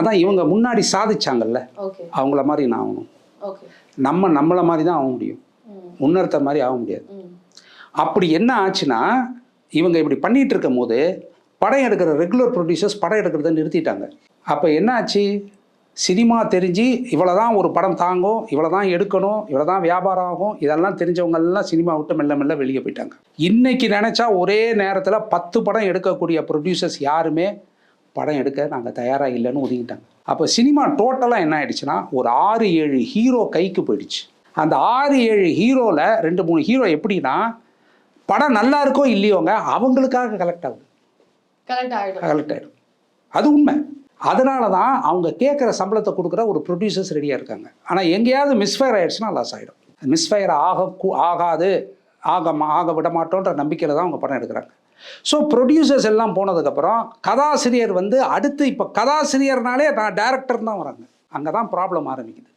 அதான் இவங்க முன்னாடி சாதிச்சாங்கல்ல, அவங்கள மாதிரி நான் ஆகணும். நம்மளை மாதிரி தான் ஆக முடியும், முன்னேற்ற மாதிரி ஆக முடியாது. அப்படி என்ன ஆச்சுன்னா, இவங்க இப்படி பண்ணிட்டு இருக்கும் போது படம் எடுக்கிற ரெகுலர் ப்ரொடியூசர்ஸ் படம் எடுக்கிறத நிறுத்திட்டாங்க. அப்போ என்ன ஆச்சு, சினிமா தெரிஞ்சு இவ்வளோ தான் ஒரு படம் தாங்கும், இவ்வளோ தான் எடுக்கணும், இவ்வளோ தான் வியாபாரம் ஆகும், இதெல்லாம் தெரிஞ்சவங்கெல்லாம் சினிமா விட்டு மெல்ல மெல்ல வெளியே போயிட்டாங்க. இன்னைக்கு நினச்சா ஒரே நேரத்தில் 10 படம் எடுக்கக்கூடிய ப்ரொடியூசர்ஸ் யாருமே படம் எடுக்க நாங்கள் தயாராக இல்லைன்னு ஒதுங்கிட்டாங்க. அப்போ சினிமா டோட்டலாக என்ன ஆயிடுச்சுன்னா, ஒரு 6-7 ஹீரோ கைக்கு போயிடுச்சு. அந்த 6-7 ஹீரோவில் 2-3 ஹீரோ எப்படின்னா, படம் நல்லா இருக்கோ இல்லையோங்க அவங்களுக்காக கலெக்ட் ஆகிடும். அது உண்மை. அதனால தான் அவங்க கேட்குற சம்பளத்தை கொடுக்குற ஒரு ப்ரொடியூசர்ஸ் ரெடியாக இருக்காங்க. ஆனால் எங்கேயாவது மிஸ்ஃபயர் ஆகிடுச்சுன்னா லாஸ் ஆகிடும். மிஸ்ஃபயர் ஆகாது, ஆக விட மாட்டோன்ற நம்பிக்கையில் தான் அவங்க படம் எடுக்கிறாங்க. ஸோ ப்ரொடியூசர்ஸ் எல்லாம் போனதுக்கப்புறம் கதாசிரியர் அடுத்து இப்போ கதாசிரியர்னாலே நான் டைரக்டர் தான் வராங்க. அங்கே தான் ப்ராப்ளம் ஆரம்பிக்குது.